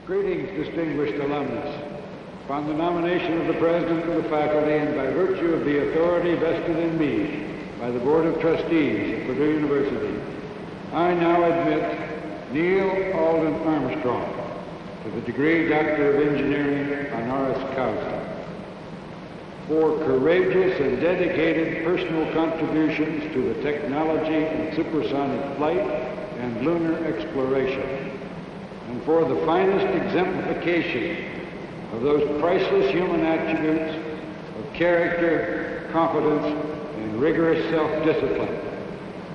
Greetings, distinguished alumnus. Upon the nomination of the President of the faculty and by virtue of the authority vested in me by the Board of Trustees of Purdue University, I now admit Neil Alden Armstrong to the degree Doctor of Engineering honoris causa for courageous and dedicated personal contributions to the technology of supersonic flight and lunar exploration, and for the finest exemplification of those priceless human attributes of character, competence, and rigorous self-discipline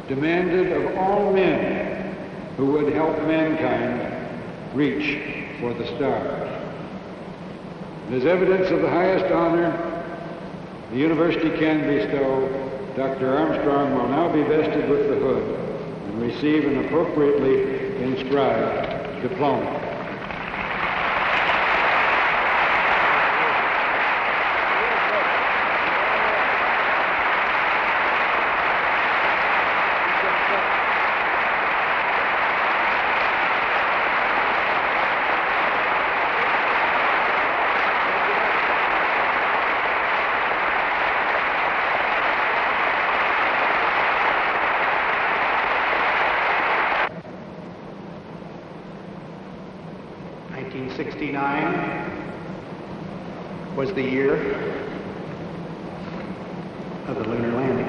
demanded of all men who would help mankind reach for the stars. And as evidence of the highest honor the university can bestow, Dr. Armstrong will now be vested with the hood and receive an appropriately inscribed diploma. Was the year of the lunar landing.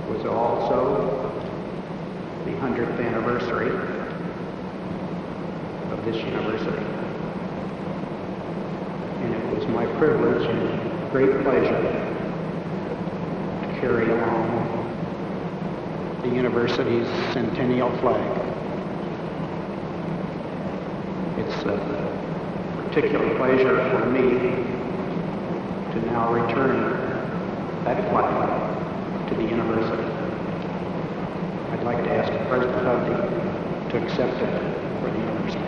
It was also the 100th anniversary of this university. And it was my privilege and great pleasure to carry along the university's centennial flag. It's a particular pleasure for me to now return that flag to the university. I'd like to ask the President of to accept it for the university.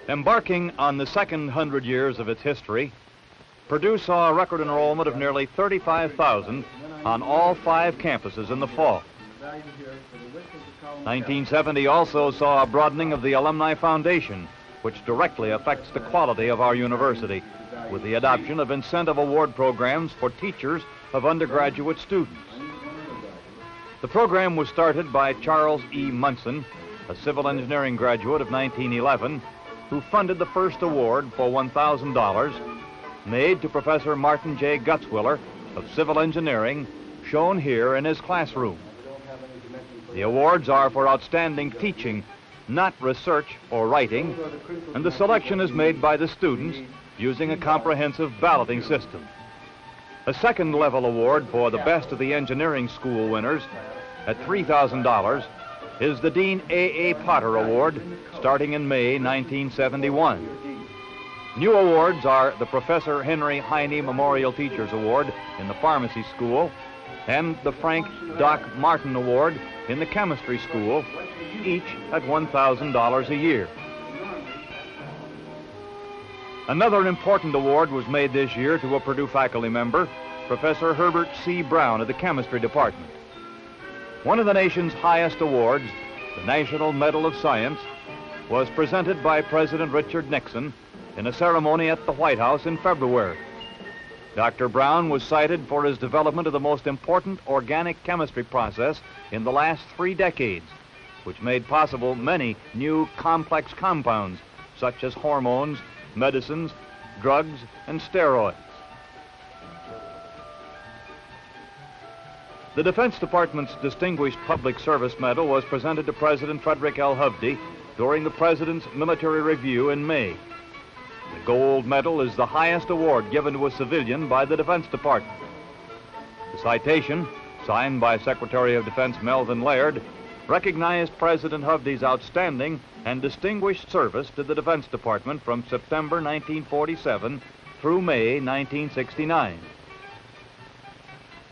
Embarking on the second 100 years of its history, Purdue saw a record enrollment of nearly 35,000 on all 5 campuses in the fall. 1970 also saw a broadening of the Alumni Foundation, which directly affects the quality of our university, with the adoption of incentive award programs for teachers of undergraduate students. The program was started by Charles E. Munson, a civil engineering graduate of 1911, who funded the first award for $1,000 made to Professor Martin J. Gutzwiller of Civil Engineering, shown here in his classroom. The awards are for outstanding teaching, not research or writing, and the selection is made by the students using a comprehensive balloting system. A second-level award for the best of the engineering school winners at $3,000 is the Dean A.A. Potter Award, starting in May 1971. New awards are the Professor Henry Heine Memorial Teachers Award in the Pharmacy School and the Frank Doc Martin Award in the Chemistry School, each at $1,000 a year. Another important award was made this year to a Purdue faculty member, Professor Herbert C. Brown of the Chemistry Department. One of the nation's highest awards, the National Medal of Science, was presented by President Richard Nixon in a ceremony at the White House in February. Dr. Brown was cited for his development of the most important organic chemistry process in the last 3 decades, which made possible many new complex compounds, such as hormones, medicines, drugs, and steroids. The Defense Department's Distinguished Public Service Medal was presented to President Frederick L. Hovde during the President's military review in May. The Gold medal is the highest award given to a civilian by the Defense Department. The citation, signed by Secretary of Defense Melvin Laird, recognized President Hovde's outstanding and distinguished service to the Defense Department from September 1947 through May 1969.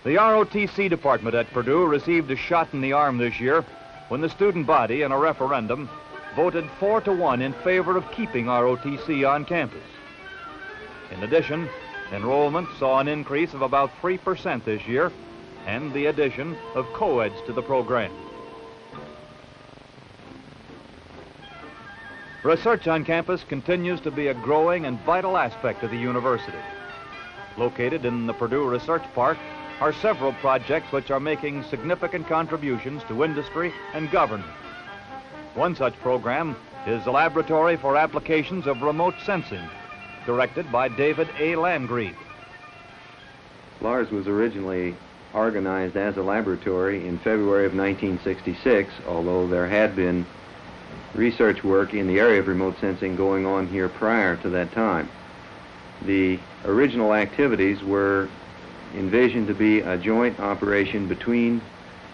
The ROTC department at Purdue received a shot in the arm this year when the student body in a referendum voted 4-1 in favor of keeping ROTC on campus. In addition, enrollment saw an increase of about 3% this year and the addition of co-eds to the program. Research on campus continues to be a growing and vital aspect of the university. Located in the Purdue Research Park are several projects which are making significant contributions to industry and government. One such program is the Laboratory for Applications of Remote Sensing, directed by David A. Landgrebe. LARS was originally organized as a laboratory in February of 1966, although there had been research work in the area of remote sensing going on here prior to that time. The original activities were envisioned to be a joint operation between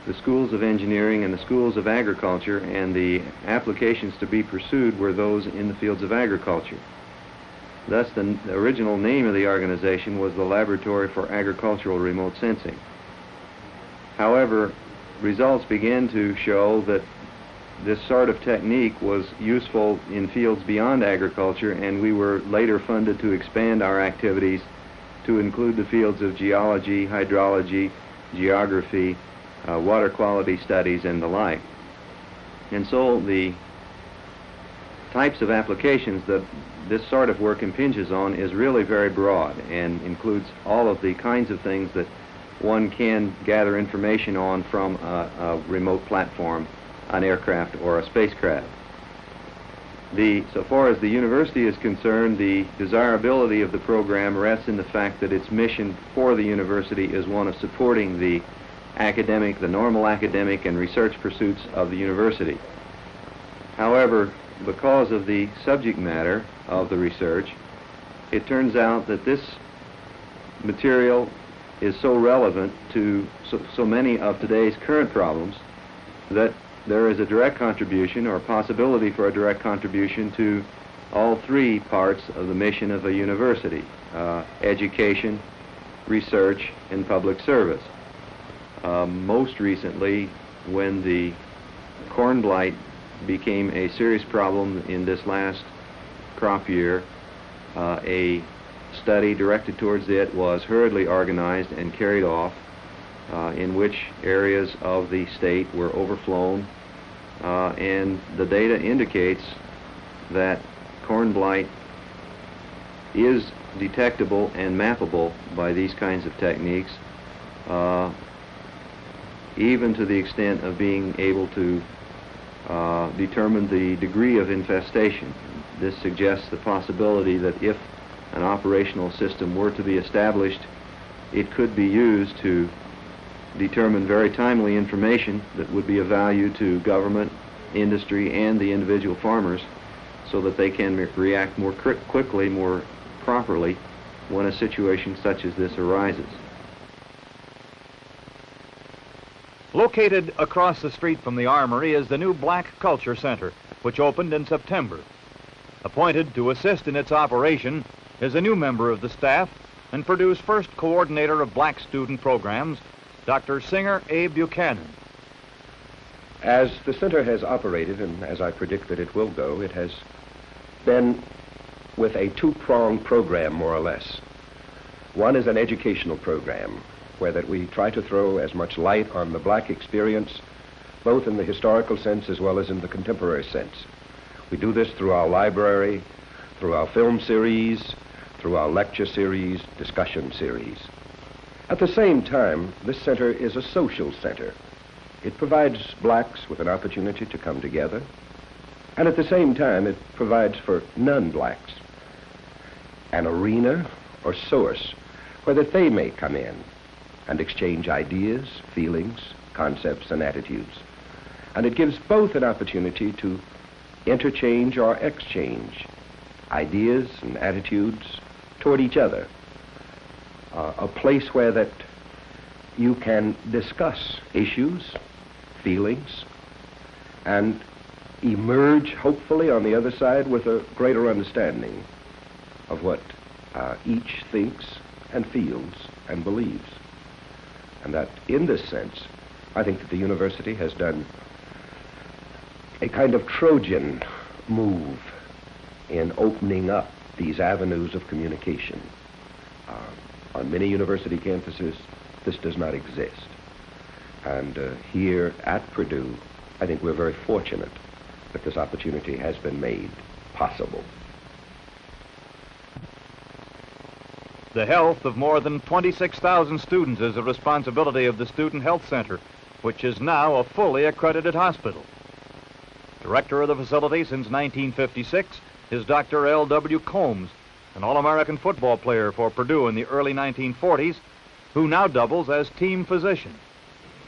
the schools of engineering and the schools of agriculture, and the applications to be pursued were those in the fields of agriculture. Thus, the original name of the organization was the Laboratory for Agricultural Remote Sensing. However, results began to show that this sort of technique was useful in fields beyond agriculture, and we were later funded to expand our activities to include the fields of geology, hydrology, geography, water quality studies, and the like. And so the types of applications that this sort of work impinges on is really very broad and includes all of the kinds of things that one can gather information on from a remote platform, an aircraft, or a spacecraft. So far as the university is concerned, the desirability of the program rests in the fact that its mission for the university is one of supporting the normal academic and research pursuits of the university. However, because of the subject matter of the research, it turns out that this material is so relevant to so many of today's current problems that there is a direct contribution, or possibility for a direct contribution, to all three parts of the mission of a university: education, research, and public service. Most recently, when the corn blight became a serious problem in this last crop year, a study directed towards it was hurriedly organized and carried off, in which areas of the state were overflown, and the data indicates that corn blight is detectable and mappable by these kinds of techniques, even to the extent of being able to determine the degree of infestation. This suggests the possibility that if an operational system were to be established, it could be used to determine very timely information that would be of value to government, industry, and the individual farmers, so that they can react more quickly, more properly, when a situation such as this arises. Located across the street from the Armory is the new Black Culture Center, which opened in September. Appointed to assist in its operation is a new member of the staff and Purdue's first coordinator of black student programs, Dr. Singer A. Buchanan. As the center has operated, and as I predict that it will go, it has been with a two-pronged program, more or less. One is an educational program, where that we try to throw as much light on the black experience, both in the historical sense as well as in the contemporary sense. We do this through our library, through our film series, through our lecture series, discussion series. At the same time, this center is a social center. It provides blacks with an opportunity to come together, and at the same time, it provides for non-blacks an arena or source where that they may come in and exchange ideas, feelings, concepts, and attitudes. And it gives both an opportunity to interchange or exchange ideas and attitudes toward each other. A place where that you can discuss issues, feelings, and emerge, hopefully, on the other side with a greater understanding of what each thinks and feels and believes. And that, in this sense, I think that the university has done a kind of Trojan move in opening up these avenues of communication. On many university campuses, this does not exist. And here at Purdue, I think we're very fortunate that this opportunity has been made possible. The health of more than 26,000 students is the responsibility of the Student Health Center, which is now a fully accredited hospital. Director of the facility since 1956 is Dr. L.W. Combs, an All-American football player for Purdue in the early 1940s, who now doubles as team physician.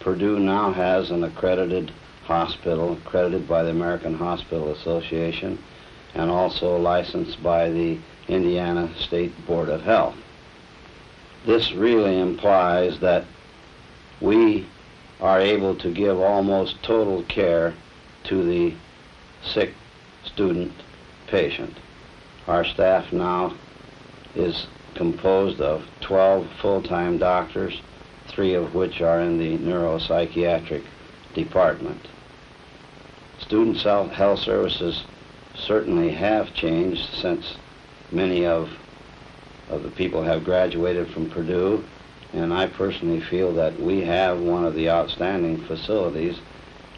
Purdue now has an accredited hospital, accredited by the American Hospital Association, and also licensed by the Indiana State Board of Health. This really implies that we are able to give almost total care to the sick student patient. Our staff now is composed of 12 full-time doctors, 3 of which are in the neuropsychiatric department. Student health services certainly have changed since many of the people have graduated from Purdue, and I personally feel that we have one of the outstanding facilities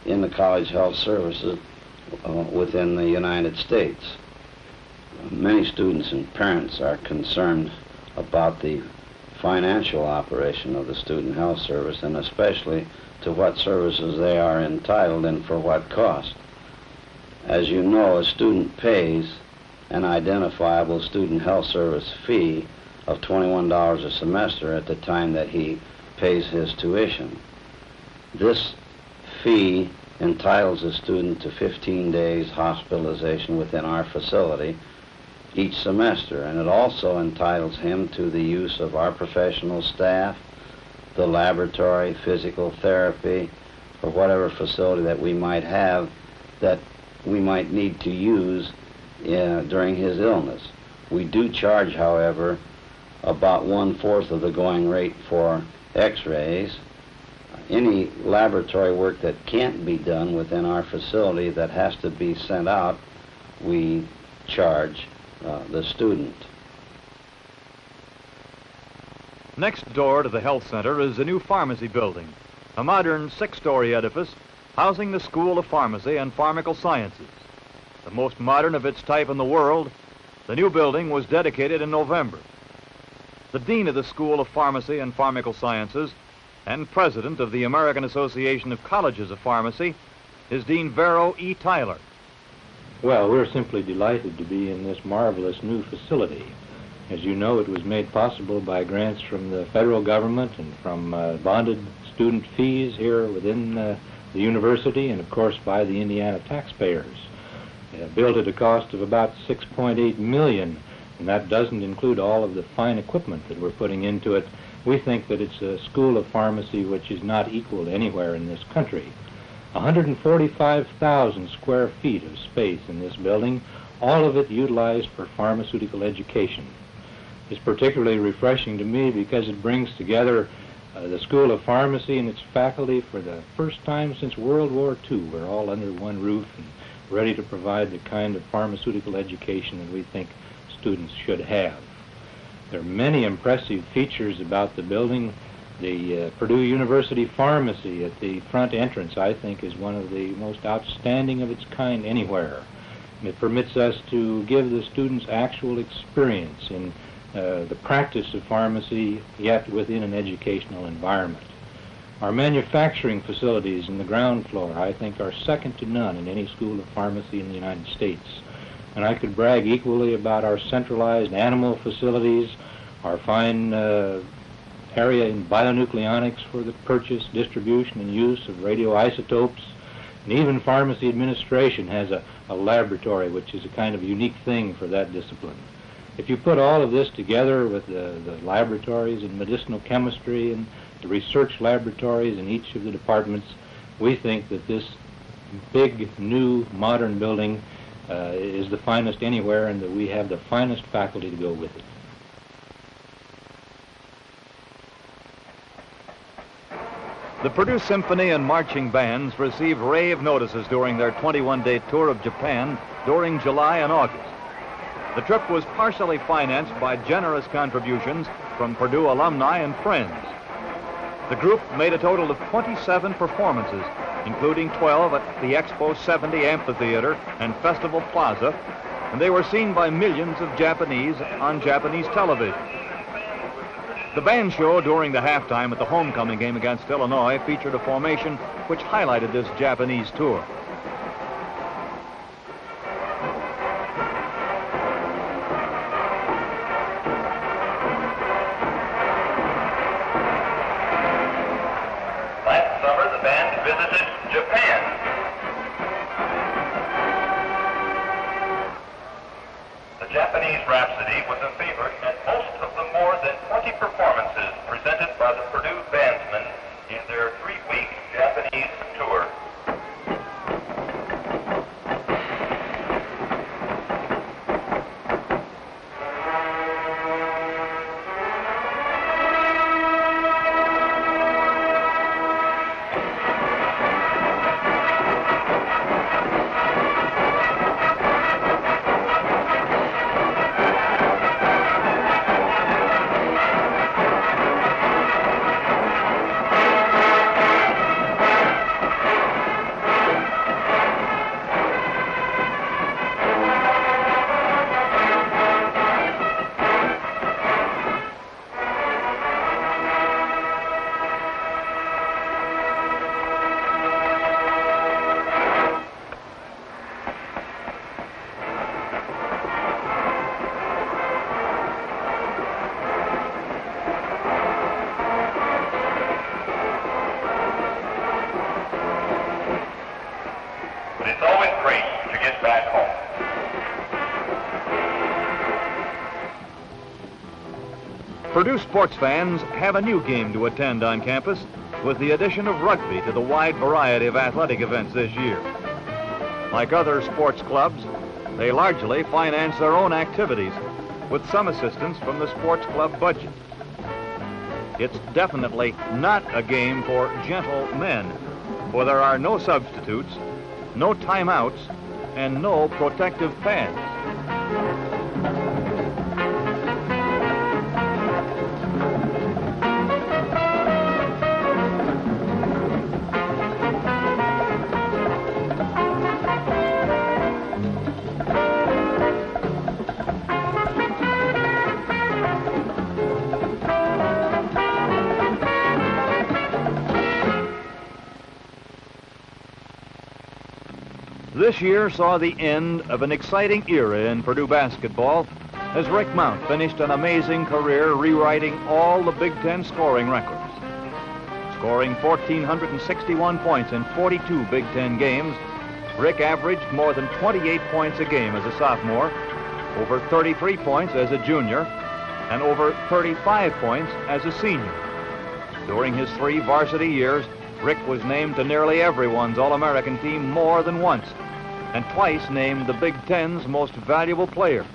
in the college health services within the United States. Many students and parents are concerned about the financial operation of the Student Health Service, and especially to what services they are entitled and for what cost. As you know, a student pays an identifiable student health service fee of $21 a semester at the time that he pays his tuition. This fee entitles a student to 15 days hospitalization within our facility each semester, and it also entitles him to the use of our professional staff, the laboratory, physical therapy, or whatever facility that we might have that we might need to use during his illness. We do charge, however, about 1/4 of the going rate for x-rays. Any laboratory work that can't be done within our facility that has to be sent out, we charge the student. Next door to the health center is the new pharmacy building, a modern 6-story edifice housing the School of Pharmacy and Pharmacal Sciences. The most modern of its type in the world, the new building was dedicated in November. The dean of the School of Pharmacy and Pharmacal Sciences and president of the American Association of Colleges of Pharmacy is Dean Vero E. Tyler. Well, we're simply delighted to be in this marvelous new facility. As you know, it was made possible by grants from the federal government and from bonded student fees here within the university, and of course by the Indiana taxpayers. Built at a cost of about $6.8 million, and that doesn't include all of the fine equipment that we're putting into it. We think that it's a school of pharmacy which is not equaled anywhere in this country. 145,000 square feet of space in this building, all of it utilized for pharmaceutical education. It's particularly refreshing to me because it brings together the School of Pharmacy and its faculty for the first time since World War II. We're all under one roof and ready to provide the kind of pharmaceutical education that we think students should have. There are many impressive features about the building. The Purdue University Pharmacy at the front entrance, I think, is one of the most outstanding of its kind anywhere. And it permits us to give the students actual experience in the practice of pharmacy, yet within an educational environment. Our manufacturing facilities in the ground floor, I think, are second to none in any school of pharmacy in the United States. And I could brag equally about our centralized animal facilities, our fine area in bionucleonics for the purchase, distribution, and use of radioisotopes, And even pharmacy administration has a laboratory, which is a kind of unique thing for that discipline. If you put all of this together with the laboratories in medicinal chemistry and the research laboratories in each of the departments, we think that this big, new, modern building is the finest anywhere, and that we have the finest faculty to go with it. The Purdue Symphony and marching bands received rave notices during their 21-day tour of Japan during July and August. The trip was partially financed by generous contributions from Purdue alumni and friends. The group made a total of 27 performances, including 12 at the Expo 70 Amphitheater and Festival Plaza, and they were seen by millions of Japanese on Japanese television. The band show during the halftime at the homecoming game against Illinois featured a formation which highlighted this Japanese tour. Last summer, the band visited Japan. The Japanese Rhapsody was a favorite at most of the more than 20 performances presented by the Purdue bandsmen in their 3-week Japanese tour. But it's always great to get back home. Purdue sports fans have a new game to attend on campus with the addition of rugby to the wide variety of athletic events this year. Like other sports clubs, they largely finance their own activities with some assistance from the sports club budget. It's definitely not a game for gentle men, for there are no substitutes, no timeouts, and no protective pads. This year saw the end of an exciting era in Purdue basketball as Rick Mount finished an amazing career rewriting all the Big Ten scoring records. Scoring 1,461 points in 42 Big Ten games, Rick averaged more than 28 points a game as a sophomore, over 33 points as a junior, and over 35 points as a senior. During his 3 varsity years, Rick was named to nearly everyone's All-American team more than once, and twice named the Big Ten's most valuable player.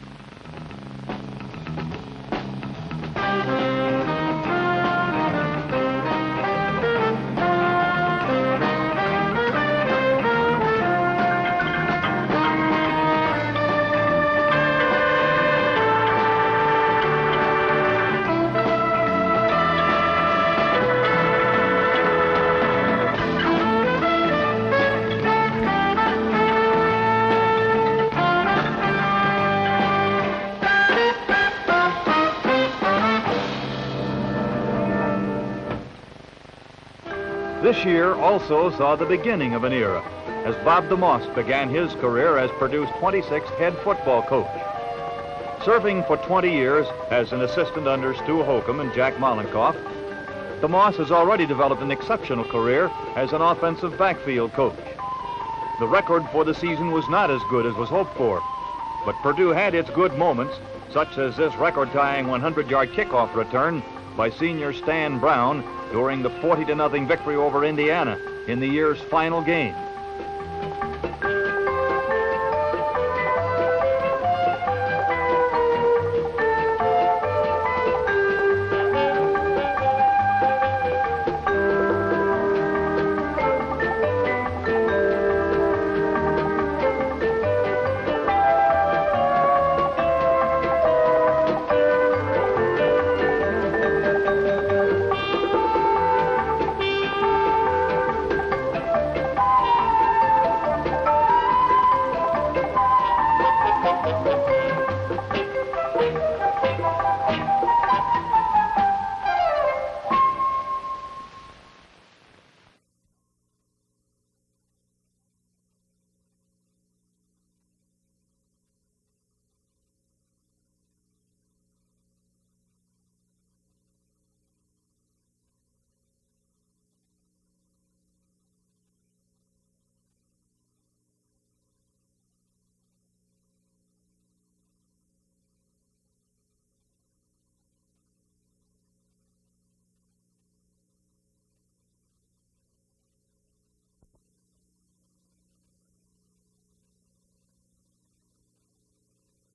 This year also saw the beginning of an era as Bob DeMoss began his career as Purdue's 26th head football coach. Serving for 20 years as an assistant under Stu Holcomb and Jack Mollenkoff, DeMoss has already developed an exceptional career as an offensive backfield coach. The record for the season was not as good as was hoped for, but Purdue had its good moments, such as this record-tying 100-yard kickoff return by senior Stan Brown during the 40-0 victory over Indiana in the year's final game.